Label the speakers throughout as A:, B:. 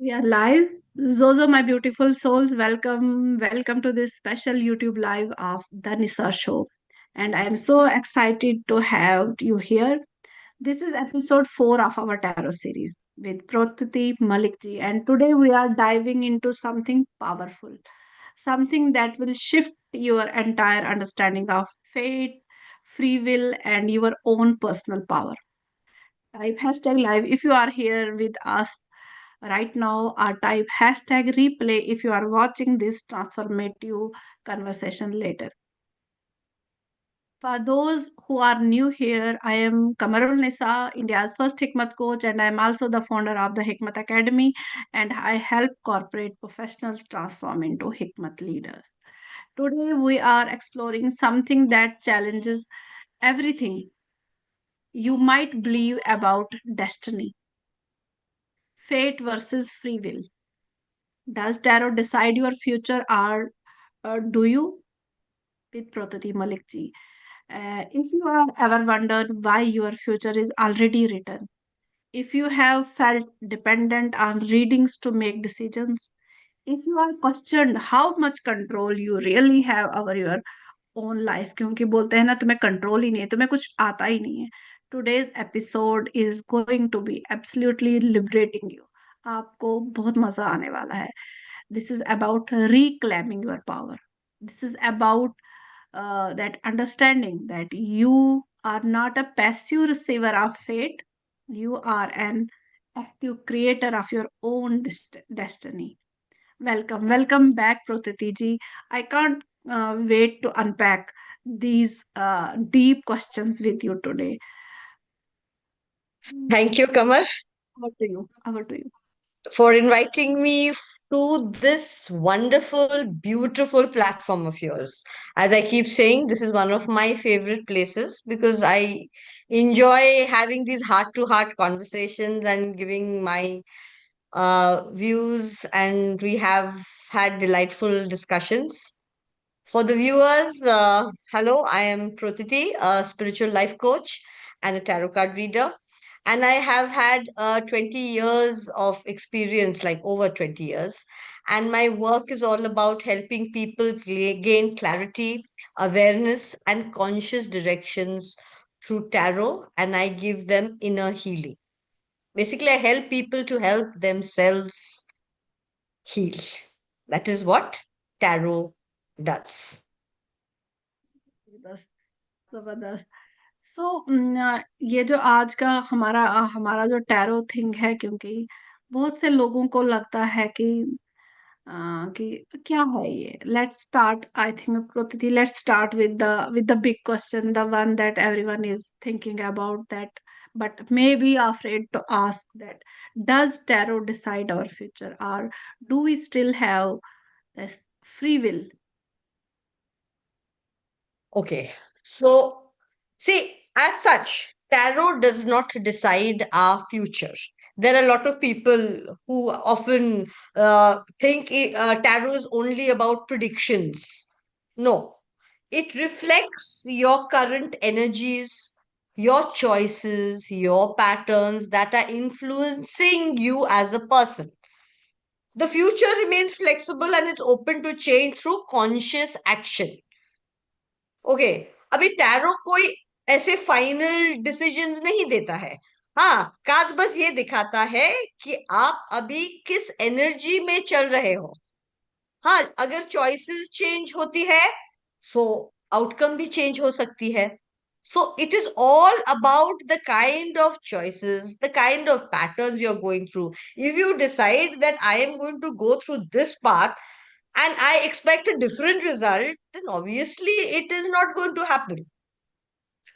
A: We are live. Zozo, my beautiful souls, welcome to this special YouTube live of the Nisa Show. And I am so excited to have you here. This is episode 4 of our tarot series with Protiti Malikji. And today we are diving into something powerful, something that will shift your entire understanding of fate, free will, and your own personal power. Type hashtag live if you are here with us right now, or type hashtag replay if you are watching this transformative conversation later. For those who are new here, I am Qamar-ul-Nisa, India's first Hikmat coach, and I am also the founder of the Hikmat Academy, and I help corporate professionals transform into Hikmat leaders. Today, we are exploring something that challenges everything you might believe about destiny, fate versus free will. Does tarot decide your future, or do you? With Protati Malikji. If you have ever wondered why your future is already written, if you have felt dependent on readings to make decisions, if you are questioned how much control you really have over your own life, क्योंकि बोलते हैं ना तुम्हें control ही नहीं है, तुम्हें कुछ आता ही नहीं है. Today's episode is going to be absolutely liberating you. आपको बहुत मजा आने वाला है. This is about reclaiming your power. This is about that understanding that you are not a passive receiver of fate, you are an active creator of your own destiny. Welcome back, Protiti ji. I can't wait to unpack these deep questions with you today.
B: Thank you, Kamar,
A: Over to you. Over to you.
B: for inviting me to this wonderful, beautiful platform of yours. As I keep saying, this is one of my favorite places because I enjoy having these heart to heart conversations and giving my views, and we have had delightful discussions. For the viewers, hello, I am Protiti, a spiritual life coach and a tarot card reader. And I have had 20 years of experience, like over 20 years. And my work is all about helping people gain clarity, awareness, and conscious directions through tarot. And I give them inner healing. Basically, I help people to help themselves heal. That is what tarot does.
A: जबरदस्त जबरदस्त. सो ये जो आज का हमारा जो tarot thing है, क्योंकि बहुत से लोगों को लगता है कि क्या है ये. Let's start. आई थिंक प्रकृति, let's start with the big question, the one that everyone is thinking about that but may be afraid to ask that. Does tarot decide our future, or do we still have this free will?
B: Okay. So, see, as such, tarot does not decide our future. There are a lot of people who often think tarot is only about predictions. No, it reflects your current energies, your choices, your patterns that are influencing you as a person. The future remains flexible and it's open to change through conscious action. Okay, अभी tarot कोई ऐसे final decisions नहीं देता है. हाँ, cards बस ये दिखाता है कि आप अभी किस एनर्जी में चल रहे हो. हाँ, अगर चॉइसेस चेंज होती है सो आउटकम भी चेंज हो सकती है. So it is all about the kind of choices, the kind of patterns you're going through. If you decide that I am going to go through this path and I expect a different result, then obviously it is not going to happen.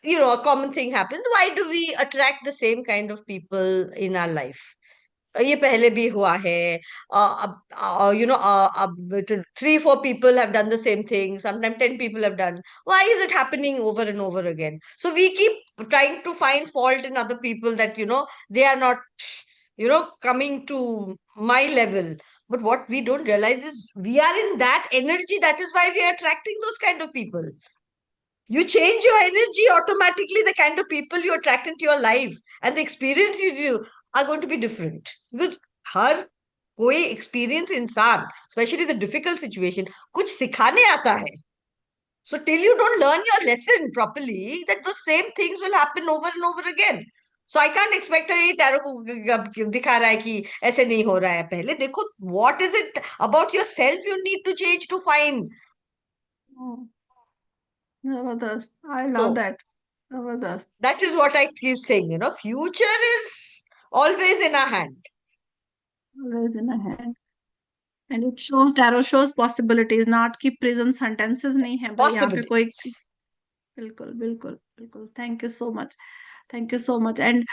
B: A common thing happens. Why do we attract the same kind of people in our life? ये पहले भी हुआ है. अब 3-4 people have done the same thing. Sometimes 10 people have done. Why is it happening over and over again? So we keep trying to find fault in other people, that they are not coming to my level. But what we don't realize is we are in that energy. That is why we are attracting those kind of people. You change your energy, automatically the kind of people you attract into your life and the experiences you are going to be different, because हर कोई experience इंसान, specially the difficult situation, कुछ सिखाने आता है. So till you don't learn your lesson properly, that those same things will happen over and over again. So I can't expect ये tarot को दिखा रहा है कि ऐसे नहीं हो रहा है. पहले देखो, what is it about yourself you need to change to find.
A: Oh, Zabardast. I love
B: So
A: that. Zabardast.
B: that is what I keep saying, future is always in our hand.
A: Always in a hand. And it shows, tarot shows possibilities, not कि prison sentences नहीं है भाई यहाँ पे कोई.
B: Possibilities.
A: बिल्कुल बिल्कुल बिल्कुल. Thank you so much. Thank you so much. And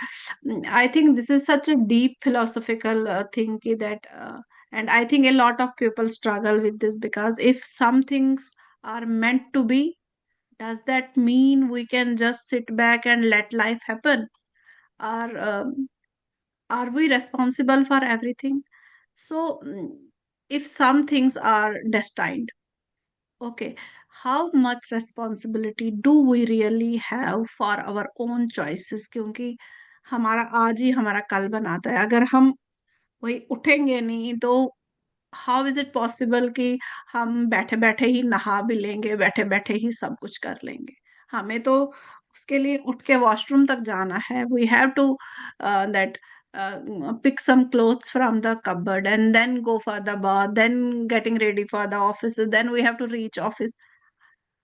A: I think this is such a deep philosophical thing that, and I think a lot of people struggle with this because if some things are meant to be, does that mean we can just sit back and let life happen? Or are we responsible for everything? So, if some things are destined, okay, how much responsibility do we really have for our own choices? क्योंकि हमारा आज ही हमारा कल बनाता है. अगर हम वही उठेंगे नहीं तो हाउ इज इट पॉसिबल कि हम बैठे बैठे ही नहा भी लेंगे, बैठे बैठे ही सब कुछ कर लेंगे. हमें तो उसके लिए उठ के वॉशरूम तक जाना है. We have to that pick some clothes from the cupboard and then go for the bath, then getting ready for the office, then we have to reach office.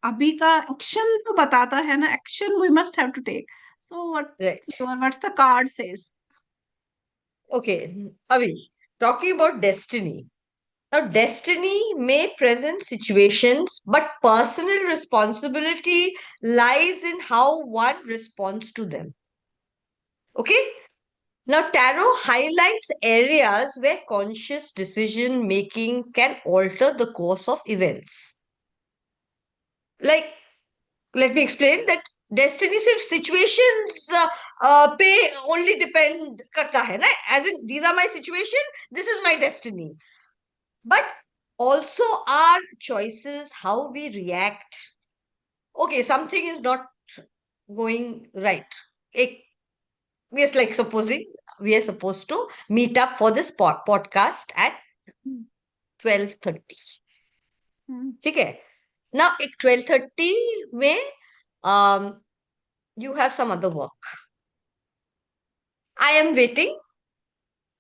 A: अभी का एक्शन तो बताता है ना, action we must have to take. So
B: Right.
A: What's the card says.
B: Okay, Avi, talking about destiny. Now, destiny may present situations, but personal responsibility lies in how one responds to them. Okay? Now, tarot highlights areas where conscious decision making can alter the course of events. Like, let me explain that destiny सिर्फ situations पे only depend करता है ना, as in these are my situation, this is my destiny. But also our choices, how we react. Okay, something is not going right. Ek, we are like supposing we are supposed to meet up for this podcast at 12:30. ठीक है. Now, एक 12:30 में you have some other work. I am waiting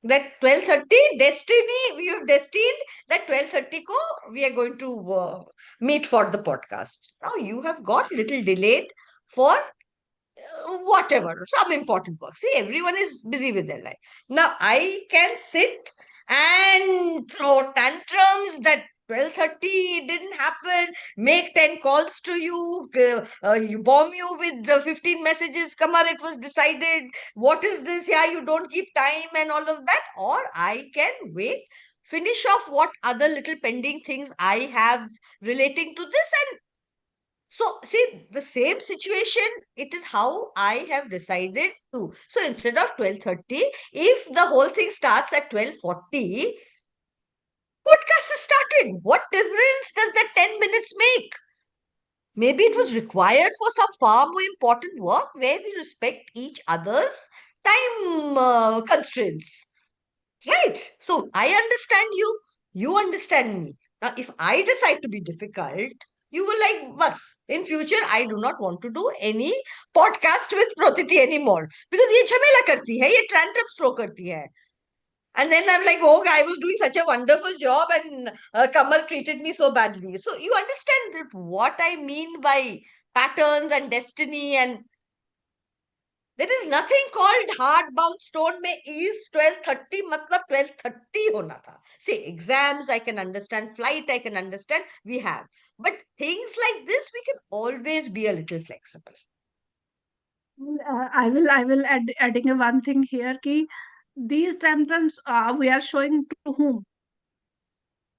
B: that 12:30 destiny, we have destined that 12:30 ko we are going to meet for the podcast. Now you have got little delayed for whatever, some important work. See, everyone is busy with their life. Now I can sit and throw tantrums that 12:30 didn't happen, make 10 calls to you, you bomb you with the 15 messages, Kamar, it was decided, what is this, yeah, you don't keep time and all of that. Or I can wait, finish off what other little pending things I have relating to this. And so, see, the same situation, it is how I have decided to. So, instead of 12:30, if the whole thing starts at 12:40, podcast is started. What difference does that 10 minutes make? Maybe it was required for some far more important work where we respect each other's time constraints. Right. So I understand you, you understand me. Now, if I decide to be difficult, you will like, bus. In future, I do not want to do any podcast with Protiti anymore. Because ये झमेला करती है, ये tantrum throw करती है. And then I'm like, oh, I was doing such a wonderful job and Kamal treated me so badly. So you understand that what I mean by patterns and destiny, and there is nothing called hard bound stone में is 12:30 मतलब 12:30 होना था. See, exams I can understand, flight I can understand, we have. But things like this, we can always be a little flexible.
A: I will adding a one thing here कि these tantrums we are showing to whom?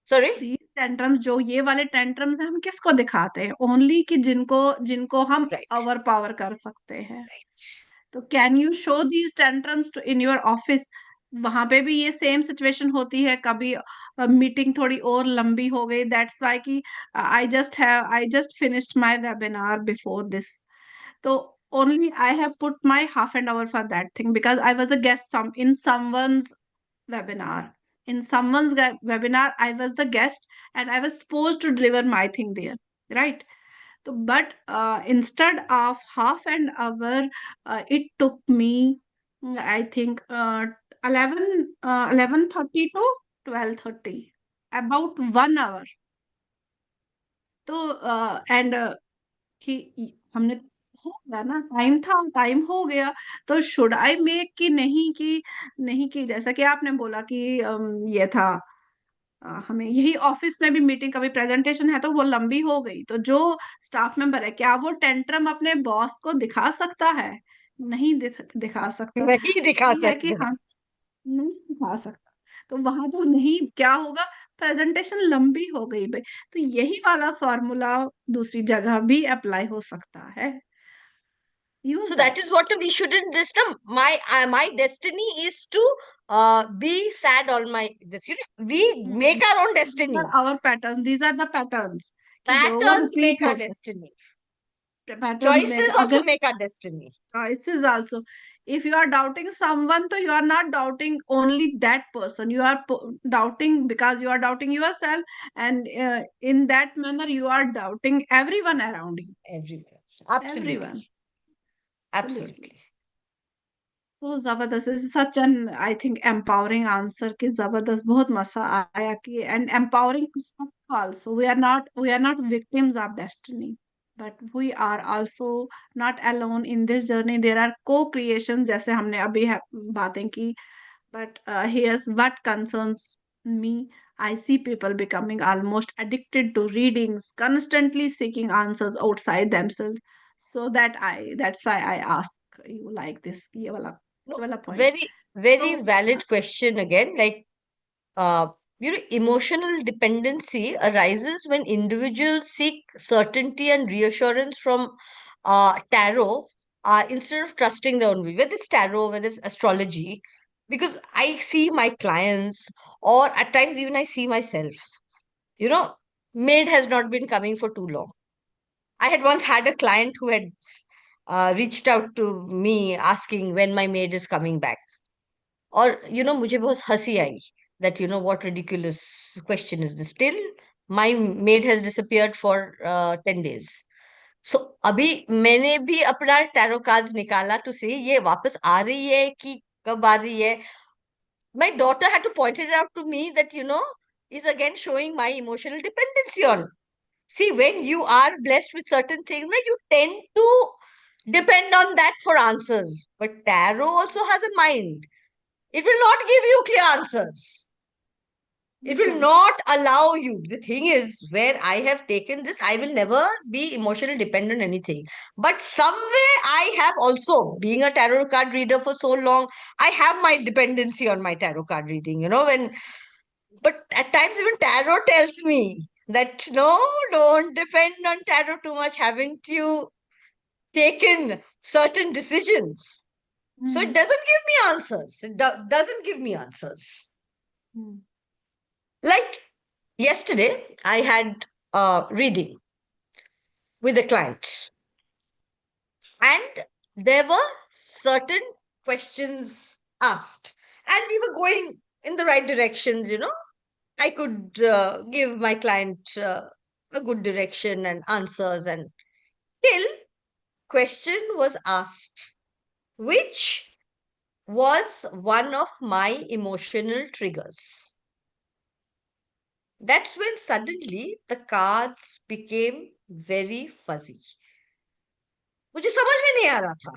B: Sorry?
A: These tantrums जो ये वाले tantrums हैं हम किसको दिखाते हैं? Only कि जिनको जिनको हम
B: Right.
A: over power कर सकते हैं.
B: Right.
A: तो can you show these tantrums in your office? वहां पे भी ये सेम सिचुएशन होती है. कभी मीटिंग थोड़ी और लंबी हो गई, दैट्स वाई कि I just finished my webinar before this. तो only I have put my half an hour for that thing because I was a guest some in someone's webinar. In someone's webinar, I was the guest and I was supposed to deliver my thing there, right? So, but instead of half an hour, it took me, I think, 11:30 to 12:30, about 1 hour. तो and कि हमने हो गया ना, time था, time हो गया, तो शुड आई मेक कि नहीं, कि नहीं, कि जैसा कि आपने बोला कि ये था, हमें यही ऑफिस में भी मीटिंग, कभी प्रेजेंटेशन है तो वो लंबी हो गई, तो जो स्टाफ मेंबर है, क्या वो टेंट्रम अपने बॉस को दिखा सकता है? नहीं दिखा सकता।
B: नहीं दिखा
A: वही है कि
B: सकते।
A: हाँ, नहीं दिखा सकता। तो वहां तो नहीं, क्या होगा, प्रेजेंटेशन लंबी हो गई भाई। तो यही वाला फॉर्मूला दूसरी जगह भी अप्लाई हो सकता है। Use
B: So that
A: that.
B: is what we shouldn't this my destiny is to be sad all my this we make our own
A: these are
B: destiny.
A: Our pattern, these are the patterns कि जो वो
B: Patterns make
A: repeat
B: our
A: होते
B: destiny.
A: Pattern में
B: Choices also
A: अगर
B: make our destiny.
A: this is also, if you are doubting someone, so you are not doubting only that person, you are doubting because you are doubting yourself, and in that manner you are doubting everyone around you,
B: Everywhere.
A: everyone.
B: Absolutely.
A: Absolutely.
B: Absolutely.
A: तो जबरदस्त, such an I think empowering answer, कि जबरदस्त, बहुत मजा आया, कि and empowering also, we are not victims of destiny, but we are also not alone in this journey, there are co creation, जैसे हमने अभी बातें की। But here's what concerns me. I see people becoming almost addicted to readings, constantly seeking answers outside themselves. So that's why I ask you like this.
B: No,
A: ये वाला point.
B: very, very
A: So,
B: valid question again. Like, uh, emotional dependency arises when individuals seek certainty and reassurance from tarot instead of trusting their own will, whether it's tarot, whether it's astrology. Because I see my clients, or at times even I see myself, you know, maid has not been coming for too long. I had once had a client who had reached out to me asking when my maid is coming back. और मुझे बहुत हंसी आई that what ridiculous question is this. Still my maid has disappeared for 10 days. So अभी मैंने भी अपना tarot cards निकाला to see ये वापस आ रही है कि कब आ रही है. My daughter had to point it out to me that is again showing my emotional dependency on. See, when you are blessed with certain things, like, you tend to depend on that for answers. But tarot also has a mind. It will not give you clear answers. It will
A: बिल्कुल,
B: not allow you. The thing is, where I have taken this, I will never be emotionally dependent on anything. But somewhere I have also, being a tarot card reader for so long, I have my dependency on my tarot card reading, but at times even tarot tells me that no, don't depend on tarot too much. Haven't you taken certain decisions? So it
A: hmm,
B: doesn't give me answers. It doesn't give me answers.
A: Hmm,
B: Like yesterday, I had a reading with a client, and there were certain questions asked, and we were going in the right directions. I could give my client a good direction and answers, and till question was asked, which was one of my emotional triggers. That's when suddenly the cards became very fuzzy. मुझे समझ में नहीं आ रहा था.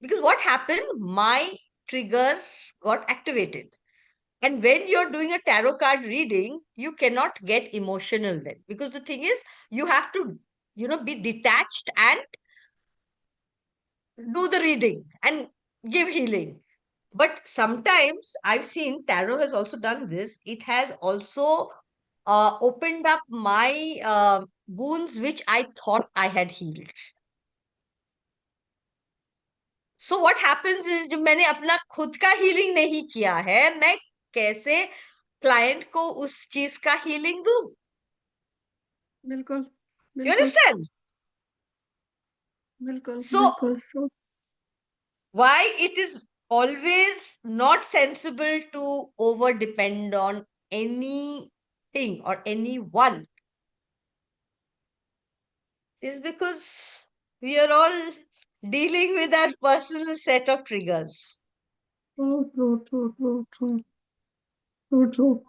B: Because what happened, my trigger got activated. And when you're doing a tarot card reading, you cannot get emotional then. Because the thing is, you have to, be detached and do the reading and give healing. But sometimes I've seen tarot has also done this. It has also opened up my wounds which I thought I had healed. So what happens is, जब मैंने अपना खुद का healing नहीं किया है, मैं कैसे क्लाइंट को उस चीज का हीलिंग दूं?
A: बिल्कुल,
B: You
A: बिल्कुल,
B: understand?
A: बिल्कुल,
B: So
A: बिल्कुल, so
B: why it is always not sensible to over depend on anything or anyone is because we are all dealing with our personal set of triggers.
A: True, true, true, true, true, true, true.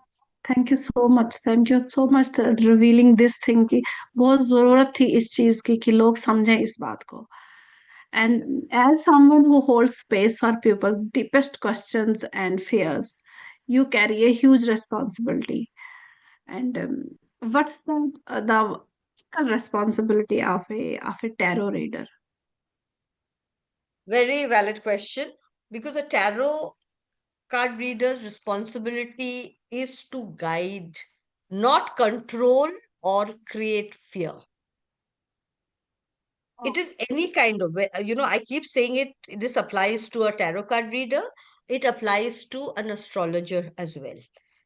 A: Thank you so much, thank you so much revealing this thing की बहुत जरूरत थी इस चीज की कि लोग समझें इस बात को. And as someone who holds space for people's deepest questions and fears, you carry a huge responsibility. And what's the ethical responsibility of a tarot reader?
B: Very valid question, because a tarot card reader's responsibility is to guide, not control or create fear. It is any kind of I keep saying it, this applies to a tarot card reader, it applies to an astrologer as well.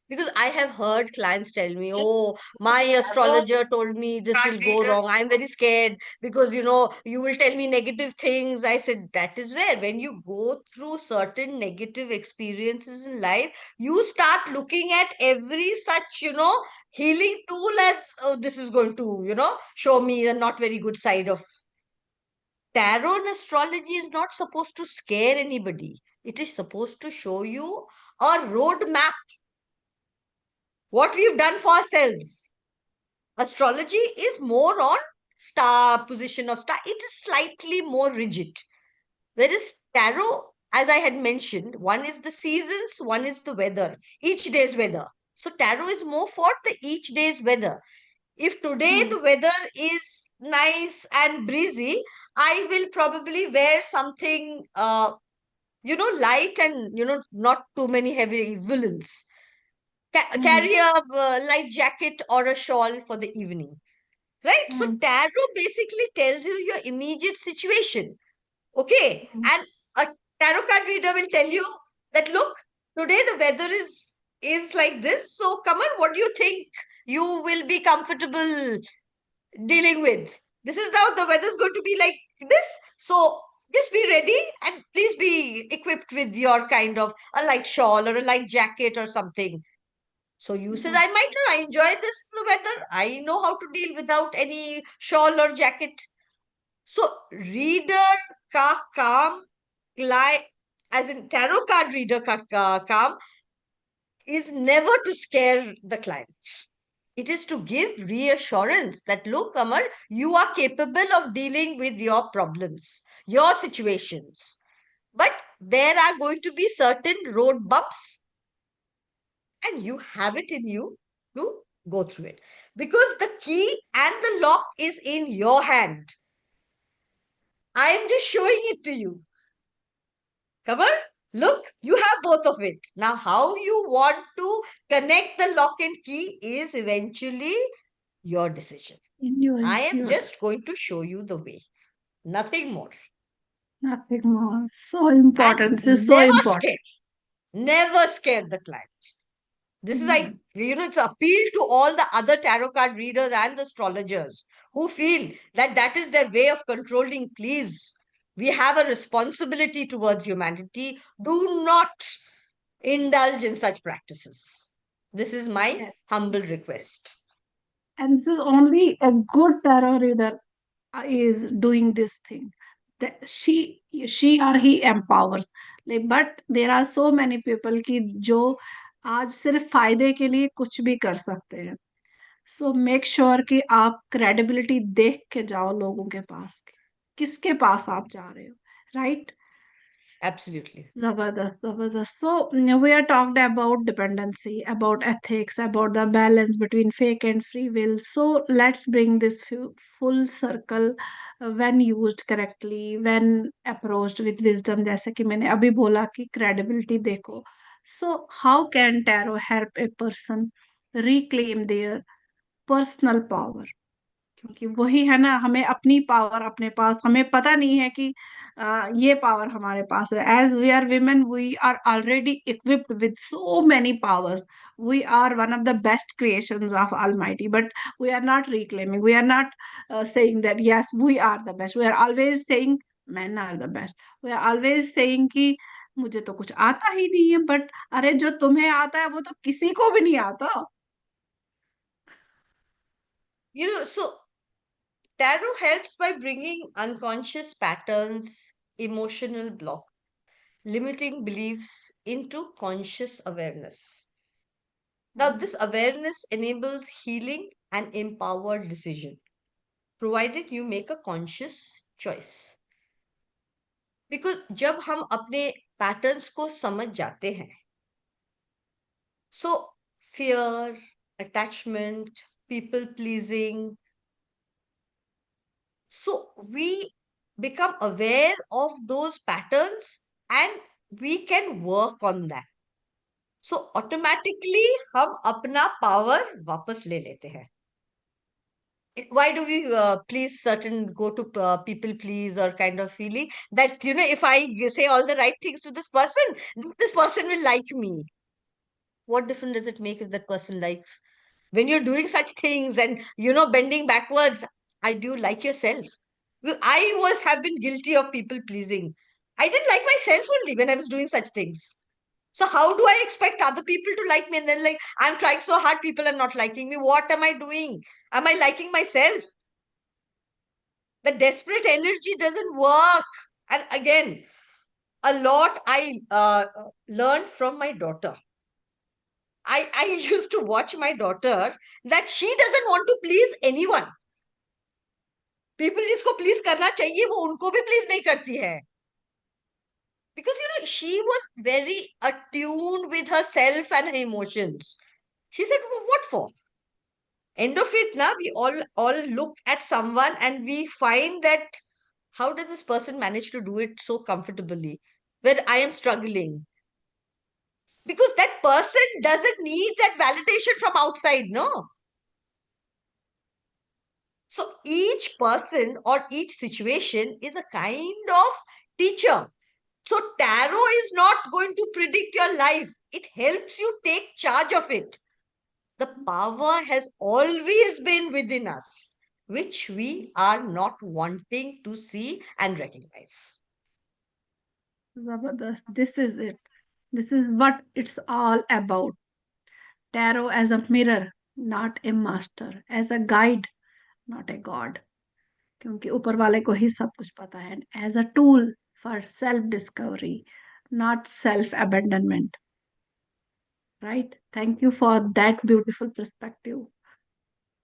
B: Because I have heard clients tell me, oh, my astrologer told me this will go wrong, I'm very scared because you will tell me negative things. I said, that is where, when you go through certain negative experiences in life, you start looking at every such healing tool as, oh, this is going to show me a not very good side of. Tarot and astrology is not supposed to scare anybody. It is supposed to show you a roadmap, what we've done for ourselves. Astrology is more on star, position of star. It is slightly more rigid. Whereas tarot, as I had mentioned, one is the seasons, one is the weather, each day's weather. So tarot is more for the each day's weather. If today
A: Hmm.
B: the weather is nice and breezy, I will probably wear something, light and, not too many heavy woolens.
A: Hmm.
B: Carry a light jacket or a shawl for the evening, right? So,
A: Hmm.
B: tarot basically tells you your immediate situation. Okay.
A: Hmm.
B: And a tarot card reader will tell you that, look, today the weather is like this. So, Kamar, what do you think you will be comfortable dealing with? This is now the weather's going to be like this. So just be ready and please be equipped with your kind of a light shawl or a light jacket or something. So you said,
A: Hmm.
B: I might not, I enjoy this weather. I know how to deal without any shawl or jacket. So reader calm, as in tarot card reader calm is never to scare the client. It is to give reassurance that, look, Amar, you are capable of dealing with your problems, your situations. But there are going to be certain road bumps, and you have it in you to go through it. Because the key and the lock is in your hand. I am just showing it to you. Cover? Look, you have both of it. Now, how you want to connect the lock and key is eventually your decision. I
A: Yours,
B: am
A: yours.
B: just going to show you the way, nothing more.
A: Nothing more. So
B: And
A: important. This is so important.
B: never scare the client. This is
A: Hmm.
B: like, it's appeal to all the other tarot card readers and the astrologers who feel that that is their way of controlling. Please, we have a responsibility towards humanity. Do not indulge in such practices. This is my
A: Yes.
B: humble request.
A: And this is only a good tarot reader is doing this thing. That she or he empowers. Like, but there are so many people कि जो आज सिर्फ फायदे के लिए कुछ भी कर सकते हैं. सो मेक श्योर कि आप क्रेडिबिलिटी देख के जाओ लोगों के पास, किसके पास आप जा रहे हो, right?
B: Absolutely.
A: Zabardast, Zabardast. So, we are talked about dependency, about ethics, about the balance between fake and free will. So, let's bring this full circle when used correctly, when approached with wisdom. जैसे कि मैंने अभी बोला कि credibility देखो. So, how can tarot help a person reclaim their personal power? क्योंकि वही है ना, हमें अपनी पावर अपने पास, हमें पता नहीं है कि ये पावर हमारे पास है. As we are women we are already equipped with so many powers. We are one of the best creations of Almighty, but we are not reclaiming, we are not saying that yes we are the best. We are always saying men are the best. We are always saying कि मुझे तो कुछ आता ही नहीं है, but अरे जो तुम्हें आता है वो तो किसी को भी नहीं आता.
B: So tarot helps by bringing unconscious patterns, emotional block, limiting beliefs into conscious awareness. Now,
A: hmm.
B: this awareness enables healing and empowered decision, provided you make a conscious choice. Because जब हम अपने patterns को समझ जाते हैं, so fear, attachment, people pleasing, so we become aware of those patterns and we can work on that. So automatically हम अपना power वापस ले लेते हैं. Why do we please certain go to people please or kind of feeling that if I say all the right things to this person will like me. What difference does it make if that person likes? When you're doing such things and bending backwards, I do like yourself. Well, I was have been guilty of people pleasing. I didn't like myself only when I was doing such things. So how do I expect other people to like me? And then like I'm trying so hard, people are not liking me. What am I doing? Am I liking myself? The desperate energy doesn't work. And again, a lot I learned from my daughter. I used to watch my daughter that she doesn't want to please anyone. People जिसको please करना चाहिए वो उनको भी please नहीं करती है. Because she was very attuned with herself and her emotions. She said, "Well, what for?" End of it now, we all look at someone and we find that how does this person manage to do it so comfortably where I am struggling? Because that person doesn't need that validation from outside, no? So each person or each situation is a kind of teacher. So tarot is not going to predict your life. It helps you take charge of it. The power has always been within us, which we are not wanting to see and recognize.
A: Zabardast. This is it. This is what it's all about. Tarot as a mirror, not a master. As a guide, not a god. क्योंकि ऊपर वाले को ही सब कुछ पता है. As a tool for self discovery, not self abandonment. Right? Thank you for that beautiful perspective.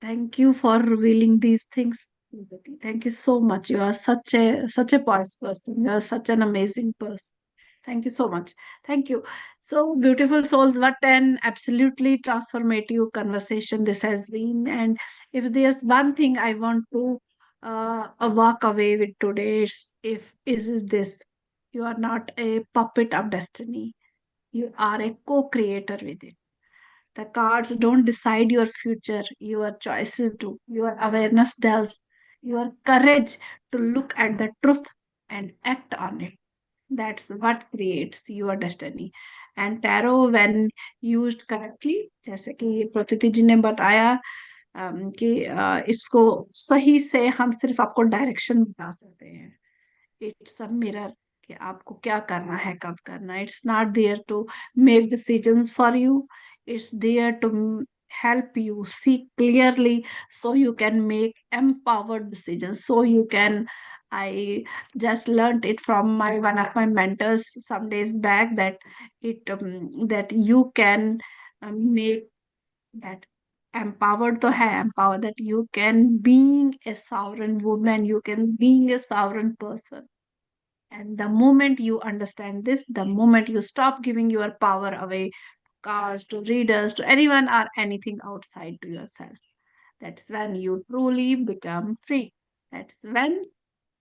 A: Thank you for revealing these things. Vibhuti. Thank you so much. You are such a pious person. You are such an amazing person. Thank you so much. Thank you. So, beautiful souls, what an absolutely transformative conversation this has been. And if there's one thing I want to walk away with today, is this: you are not a puppet of destiny. You are a co-creator with it. The cards don't decide your future, your choices do, your awareness does, your courage to look at the truth and act on it. That's what creates your destiny. And tarot, when used correctly, जैसे कि प्रतीति जी ने बताया कि इसको सही से हम सिर्फ आपको डायरेक्शन बता सकते हैं. It's a mirror कि आपको क्या करना है, कब करना है. It's not there to make decisions for you. It's there to help you see clearly so you can make empowered decisions. So you can. I just learned it from my one of my mentors some days back that that you can make that empowered to have empower that you can being a sovereign woman, you can being a sovereign person. And the moment you understand this, the moment you stop giving your power away to cars, to readers, to anyone or anything outside to yourself, that's when you truly become free. That's when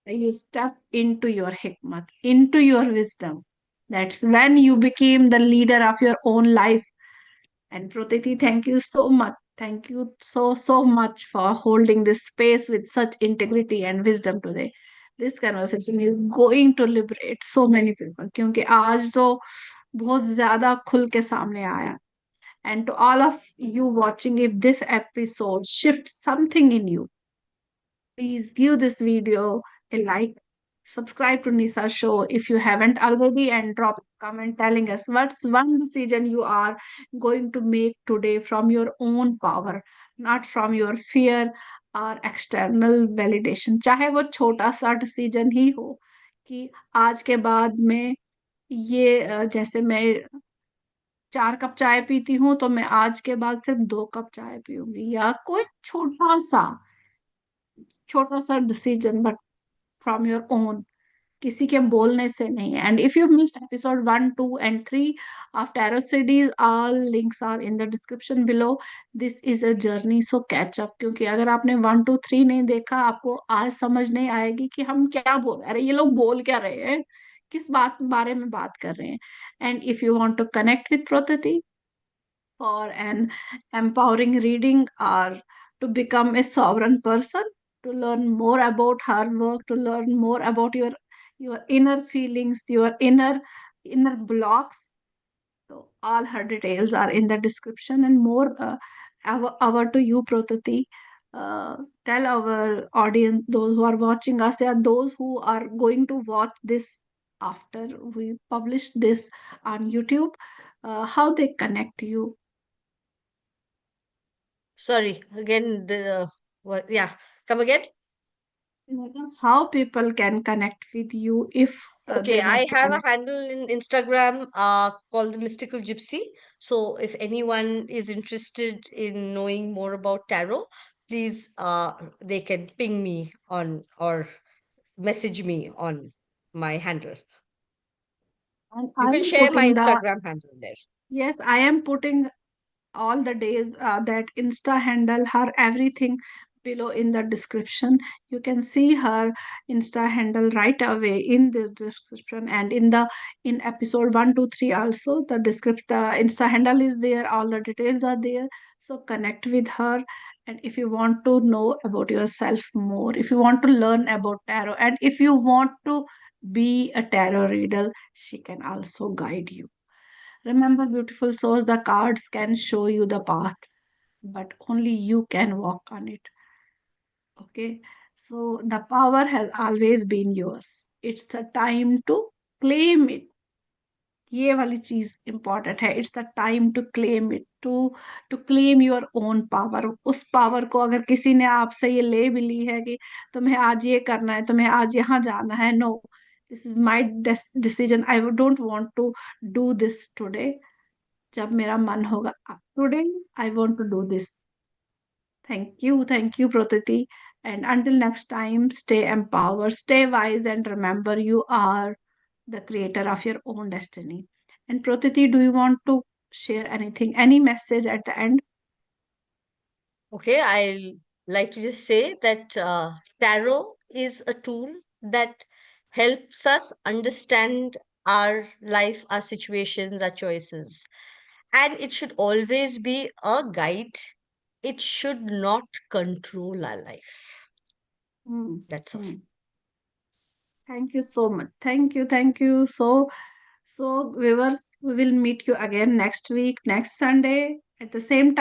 A: you step into your hikmat, into your wisdom. That's when you became the leader of your own life. And Protiti, thank you so much. Thank you so much for holding this space with such integrity and wisdom today. This conversation is going to liberate so many people क्योंकि आज तो बहुत ज्यादा खुल के सामने आया. And to all of you watching, if this episode shifts something in you, please give this video a like, Subscribe to Nisa show if you haven't already, and drop a comment telling us what's one decision you are going to make today from your own power, not from your fear or external validation. चाहे वो छोटा सा decision ही हो कि आज के बाद में जैसे मैं 4 कप चाय पीती हूँ तो मैं आज के बाद सिर्फ 2 कप चाय पीऊंगी, या कोई छोटा सा decision, but from your own, किसी के बोलने से नहीं. And if you missed episode 1, 2 and 3 of tarot series, all links are in the description below. This is a journey, so catch up, क्योंकि अगर आपने 1, 2, 3 नहीं देखा, आपको आज समझ नहीं आएगी कि हम क्या बोल, अरे ये लोग बोल क्या रहे हैं, किस बात बारे में बात कर रहे हैं. And if you want to connect with Prakriti for an empowering reading, or to become a sovereign person, to learn more about her work, to learn more about your inner feelings, your inner blocks. So all her details are in the description. And more our to you, Protati. Tell our audience, those who are watching us, and those who are going to watch this after we publish this on YouTube, how they connect you.
B: Sorry, again, the what? Yeah, come again.
A: How people can connect with you if
B: Okay,
A: they
B: I
A: want to
B: have a
A: connect.
B: handle in Instagram called the Mystical Gypsy. So if anyone is interested in knowing more about tarot, please they can ping me on or message me on my handle.
A: And
B: You
A: I
B: can
A: am
B: share my
A: putting the
B: Instagram handle there.
A: yes, I am putting all the days that Insta handle, her everything below in the description. You can see her Insta handle right away in the description, and in episode 1, 2, 3 also the description, the Insta handle is there, all the details are there. So connect with her. And if you want to know about yourself more, if you want to learn about tarot, and if you want to be a tarot reader, she can also guide you. Remember, beautiful souls, the cards can show you the path, but only you can walk on it. Okay? So the power has always been yours. It's the time to claim it. ये वाली चीज important है. It's the time to claim it, to claim your own power. उस power को अगर किसी ने आपसे ये ले भी ली है कि तुम्हें आज ये करना है, तुम्हें आज यहाँ जाना है, no, this is my decision, I don't want to do this today. जब मेरा मन होगा today I want to do this. Thank you, Protiti. And until next time, stay empowered, stay wise, and remember you are the creator of your own destiny. And Protiti, do you want to share anything, any message at the end?
B: Okay, I like to just say that tarot is a tool that helps us understand our life, our situations, our choices. And it should always be a guide. It should not control our life.
A: Hmm,
B: That's all.
A: hmm. Thank you so much. Thank you. So viewers, we will meet you again next week, next Sunday at the same time.